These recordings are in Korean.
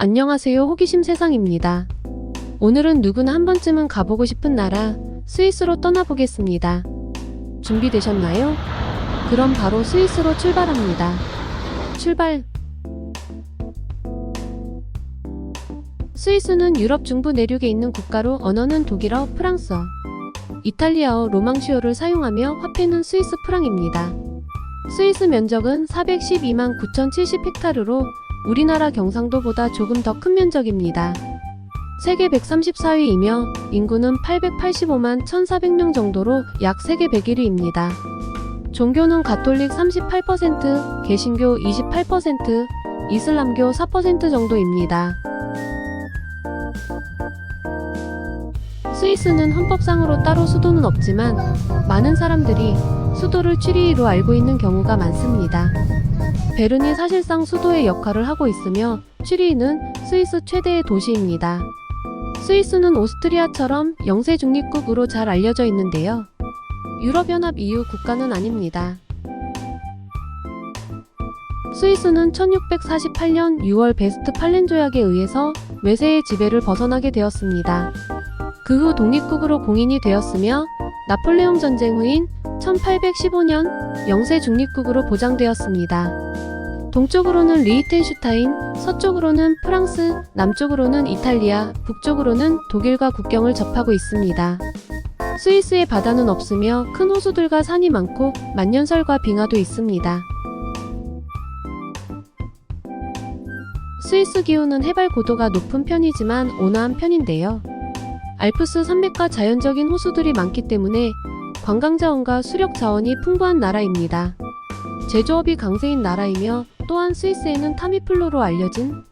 안녕하세요. 호기심 세상입니다. 오늘은 누구나 한 번쯤은 가보고 싶은 나라 스위스로 떠나보겠습니다. 준비되셨나요? 그럼 바로 스위스로 출발합니다. 출발! 스위스는 유럽 중부 내륙에 있는 국가로 언어는 독일어, 프랑스어, 이탈리아어, 로망시어를 사용하며 화폐는 스위스 프랑입니다. 스위스 면적은 412만 9,070헥타르로 우리나라 경상도보다 조금 더 큰 면적입니다. 세계 134위이며 인구는 885만 1,400명 정도로 약 세계 101위입니다. 종교는 가톨릭 38%, 개신교 28%, 이슬람교 4% 정도입니다. 스위스는 헌법상으로 따로 수도는 없지만 많은 사람들이 수도를 취리히로 알고 있는 경우가 많습니다. 베른이 사실상 수도의 역할을 하고 있으며 취리히는 스위스 최대의 도시입니다. 스위스는 오스트리아처럼 영세 중립국으로 잘 알려져 있는데요. 유럽연합 EU 국가는 아닙니다. 스위스는 1648년 6월 베스트팔렌 조약에 의해서 외세의 지배를 벗어나게 되었습니다. 그 후 독립국으로 공인이 되었으며 나폴레옹 전쟁 후인 1815년 영세 중립국으로 보장되었습니다. 동쪽으로는 리히텐슈타인, 서쪽으로는 프랑스, 남쪽으로는 이탈리아, 북쪽으로는 독일과 국경을 접하고 있습니다. 스위스의 바다는 없으며 큰 호수들과 산이 많고 만년설과 빙하도 있습니다. 스위스 기후는 해발 고도가 높은 편이지만 온화한 편인데요. 알프스 산맥과 자연적인 호수들이 많기 때문에 관광자원과 수력 자원이 풍부한 나라입니다. 제조업이 강세인 나라이며 또한 스위스에는 타미플루로 알려진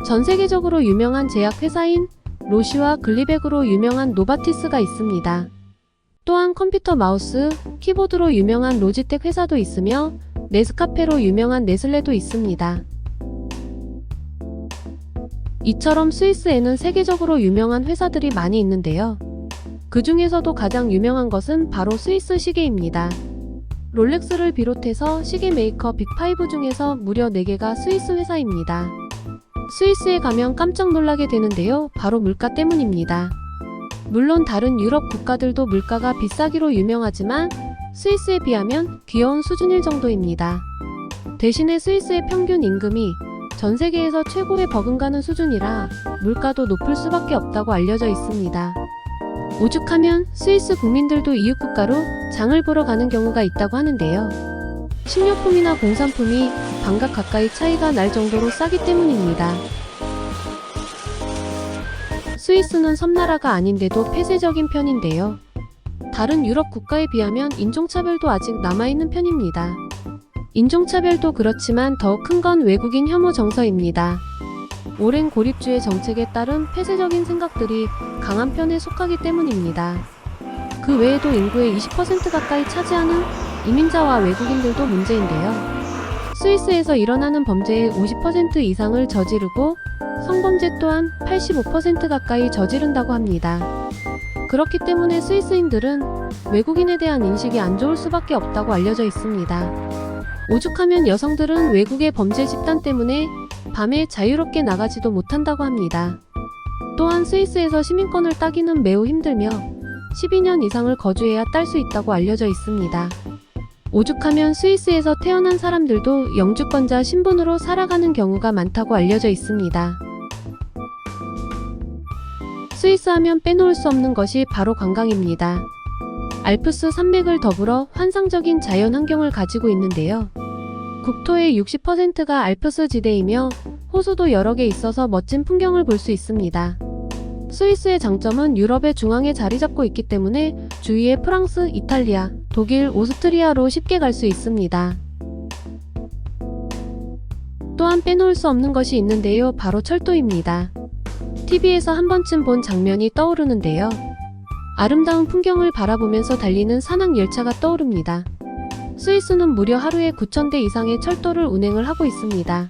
전 세계적으로 유명한 제약회사인 로시와 글리백으로 유명한 노바티스가 있습니다. 또한 컴퓨터 마우스, 키보드로 유명한 로지텍 회사도 있으며 네스카페로 유명한 네슬레도 있습니다. 이처럼 스위스에는 세계적으로 유명한 회사들이 많이 있는데요. 그 중에서도 가장 유명한 것은 바로 스위스 시계입니다. 롤렉스를 비롯해서 시계 메이커 빅5 중에서 무려 4개가 스위스 회사입니다. 스위스에 가면 깜짝 놀라게 되는데요. 바로 물가 때문입니다. 물론 다른 유럽 국가들도 물가가 비싸기로 유명하지만 스위스에 비하면 귀여운 수준일 정도입니다. 대신에 스위스의 평균 임금이 전 세계에서 최고에 버금가는 수준이라 물가도 높을 수밖에 없다고 알려져 있습니다. 오죽하면 스위스 국민들도 이웃 국가로 장을 보러 가는 경우가 있다고 하는데요. 식료품이나 공산품이 반값 가까이 차이가 날 정도로 싸기 때문입니다. 스위스는 섬나라가 아닌데도 폐쇄적인 편인데요. 다른 유럽 국가에 비하면 인종차별도 아직 남아있는 편입니다. 인종차별도 그렇지만 더 큰 건 외국인 혐오 정서입니다. 오랜 고립주의 정책에 따른 폐쇄적인 생각들이 강한 편에 속하기 때문입니다. 그 외에도 인구의 20% 가까이 차지하는 이민자와 외국인들도 문제인데요. 스위스에서 일어나는 범죄의 50% 이상을 저지르고 성범죄 또한 85% 가까이 저지른다고 합니다. 그렇기 때문에 스위스인들은 외국인에 대한 인식이 안 좋을 수밖에 없다고 알려져 있습니다. 오죽하면 여성들은 외국의 범죄 집단 때문에 밤에 자유롭게 나가지도 못한다고 합니다. 또한 스위스에서 시민권을 따기는 매우 힘들며 12년 이상을 거주해야 딸 수 있다고 알려져 있습니다. 오죽하면 스위스에서 태어난 사람들도 영주권자 신분으로 살아가는 경우가 많다고 알려져 있습니다. 스위스 하면 빼놓을 수 없는 것이 바로 관광입니다. 알프스 산맥을 더불어 환상적인 자연 환경을 가지고 있는데요. 국토의 60%가 알프스 지대이며 호수도 여러 개 있어서 멋진 풍경을 볼 수 있습니다. 스위스의 장점은 유럽의 중앙에 자리 잡고 있기 때문에 주위에 프랑스, 이탈리아, 독일, 오스트리아로 쉽게 갈 수 있습니다. 또한 빼놓을 수 없는 것이 있는데요. 바로 철도입니다. TV에서 한 번쯤 본 장면이 떠오르는데요. 아름다운 풍경을 바라보면서 달리는 산악 열차가 떠오릅니다. 스위스는 무려 하루에 9,000대 이상의 철도를 운행을 하고 있습니다.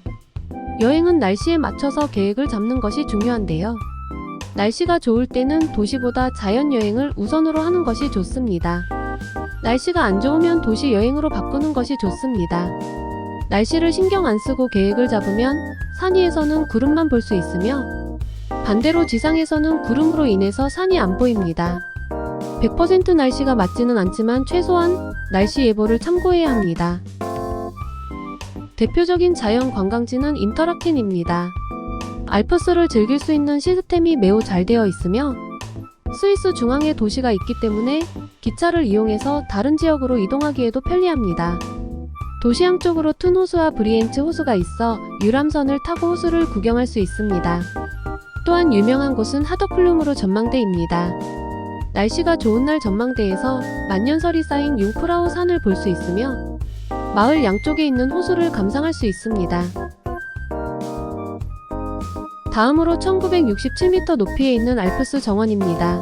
여행은 날씨에 맞춰서 계획을 잡는 것이 중요한데요. 날씨가 좋을 때는 도시보다 자연여행을 우선으로 하는 것이 좋습니다. 날씨가 안 좋으면 도시 여행으로 바꾸는 것이 좋습니다. 날씨를 신경 안 쓰고 계획을 잡으면 산 위에서는 구름만 볼 수 있으며 반대로 지상에서는 구름으로 인해서 산이 안 보입니다. 100% 날씨가 맞지는 않지만 최소한 날씨 예보를 참고해야 합니다. 대표적인 자연 관광지는 인터라켄입니다. 알프스를 즐길 수 있는 시스템이 매우 잘 되어 있으며 스위스 중앙에 도시가 있기 때문에 기차를 이용해서 다른 지역으로 이동하기에도 편리합니다. 도시 양쪽으로 튼 호수와 브리엔츠 호수가 있어 유람선을 타고 호수를 구경할 수 있습니다. 또한 유명한 곳은 하더클룸으로 전망대입니다. 날씨가 좋은 날 전망대에서 만년설이 쌓인 융프라우 산을 볼 수 있으며 마을 양쪽에 있는 호수를 감상할 수 있습니다. 다음으로 1967m 높이에 있는 알프스 정원입니다.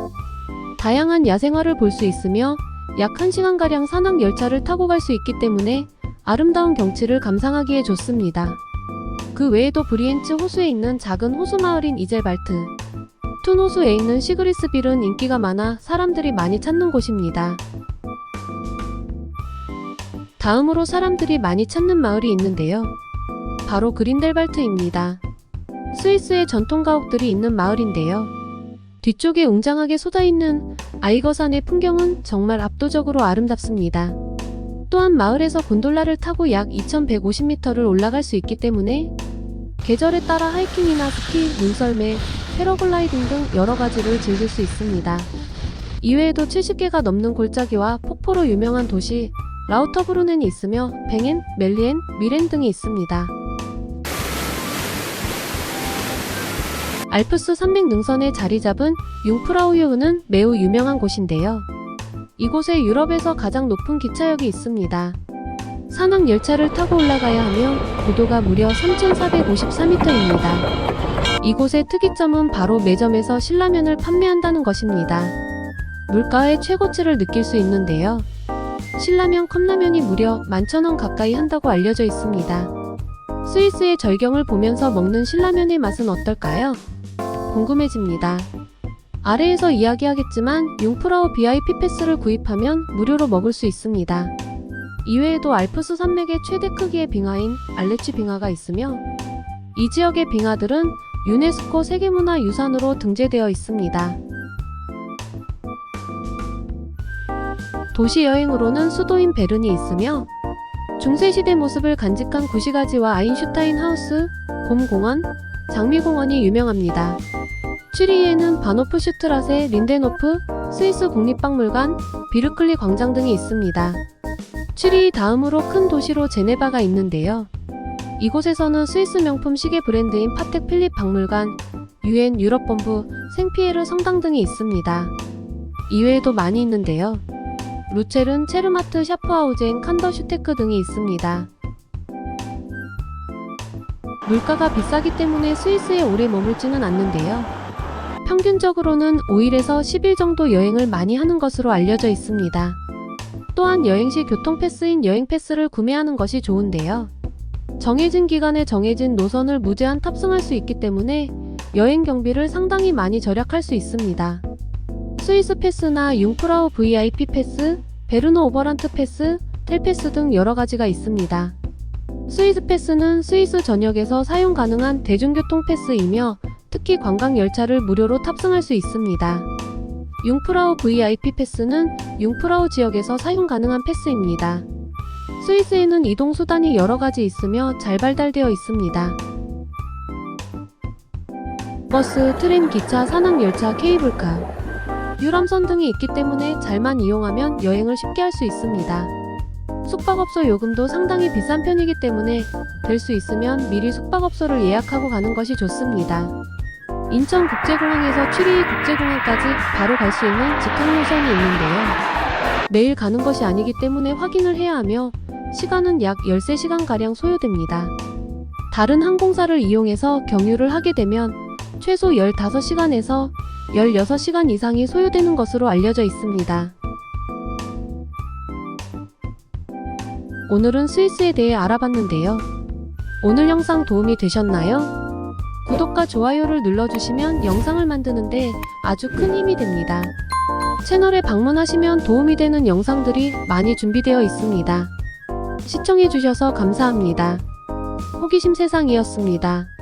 다양한 야생화를 볼 수 있으며 약 1시간가량 산악 열차를 타고 갈 수 있기 때문에 아름다운 경치를 감상하기에 좋습니다. 그 외에도 브리엔츠 호수에 있는 작은 호수 마을인 이젤발트, 툰 호수에 있는 시그리스빌은 인기가 많아 사람들이 많이 찾는 곳입니다. 다음으로 사람들이 많이 찾는 마을이 있는데요. 바로 그린델발트입니다. 스위스의 전통 가옥들이 있는 마을인데요. 뒤쪽에 웅장하게 솟아있는 아이거산의 풍경은 정말 압도적으로 아름답습니다. 또한 마을에서 곤돌라를 타고 약 2150m를 올라갈 수 있기 때문에 계절에 따라 하이킹이나 스키, 눈썰매, 패러글라이딩 등 여러가지를 즐길 수 있습니다. 이외에도 70개가 넘는 골짜기와 폭포로 유명한 도시 라우터브루넨이 있으며 뱅엔, 멜리엔, 미렌 등이 있습니다. 알프스 산맥 능선에 자리 잡은 융프라우유흐는 매우 유명한 곳인데요. 이곳에 유럽에서 가장 높은 기차역이 있습니다. 산악 열차를 타고 올라가야 하며 고도가 무려 3454m입니다. 이곳의 특이점은 바로 매점에서 신라면을 판매한다는 것입니다. 물가의 최고치를 느낄 수 있는데요. 신라면 컵라면이 무려 11,000원 가까이 한다고 알려져 있습니다. 스위스의 절경을 보면서 먹는 신라면의 맛은 어떨까요? 궁금해집니다. 아래에서 이야기하겠지만 융프라우 VIP 패스를 구입하면 무료로 먹을 수 있습니다. 이외에도 알프스 산맥의 최대 크기의 빙하인 알레치 빙하가 있으며 이 지역의 빙하들은 유네스코 세계문화유산으로 등재되어 있습니다. 도시 여행으로는 수도인 베른이 있으며 중세시대 모습을 간직한 구시가지와 아인슈타인 하우스, 곰공원, 장미공원이 유명합니다. 취리히에는 바노프슈트라세, 린덴호프, 스위스 국립박물관, 비르클리 광장 등이 있습니다. 취리히 다음으로 큰 도시로 제네바가 있는데요. 이곳에서는 스위스 명품 시계 브랜드인 파텍 필립 박물관, UN 유럽본부, 생피에르 성당 등이 있습니다. 이외에도 많이 있는데요. 루첼은 체르마트, 샤프하우젠, 칸더슈테크 등이 있습니다. 물가가 비싸기 때문에 스위스에 오래 머물지는 않는데요. 평균적으로는 5일에서 10일 정도 여행을 많이 하는 것으로 알려져 있습니다. 또한 여행 시 교통패스인 여행패스를 구매하는 것이 좋은데요. 정해진 기간에 정해진 노선을 무제한 탑승할 수 있기 때문에 여행 경비를 상당히 많이 절약할 수 있습니다. 스위스 패스나 융프라우 VIP 패스, 베르너 오버란트 패스, 텔패스 등 여러가지가 있습니다. 스위스 패스는 스위스 전역에서 사용 가능한 대중교통 패스이며 특히 관광 열차를 무료로 탑승할 수 있습니다. 융프라우 VIP 패스는 융프라우 지역에서 사용 가능한 패스입니다. 스위스에는 이동 수단이 여러가지 있으며 잘 발달되어 있습니다. 버스, 트램, 기차, 산악열차, 케이블카, 유람선 등이 있기 때문에 잘만 이용하면 여행을 쉽게 할 수 있습니다. 숙박업소 요금도 상당히 비싼 편이기 때문에 될 수 있으면 미리 숙박업소를 예약하고 가는 것이 좋습니다. 인천국제공항에서 취리히 국제공항까지 바로 갈 수 있는 직항 노선이 있는데요. 매일 가는 것이 아니기 때문에 확인을 해야 하며 시간은 약 13시간가량 소요됩니다. 다른 항공사를 이용해서 경유를 하게 되면 최소 15시간에서 16시간 이상이 소요되는 것으로 알려져 있습니다. 오늘은 스위스에 대해 알아봤는데요. 오늘 영상 도움이 되셨나요? 구독과 좋아요를 눌러주시면 영상을 만드는데 아주 큰 힘이 됩니다. 채널에 방문하시면 도움이 되는 영상들이 많이 준비되어 있습니다. 시청해주셔서 감사합니다. 호기심 세상이었습니다.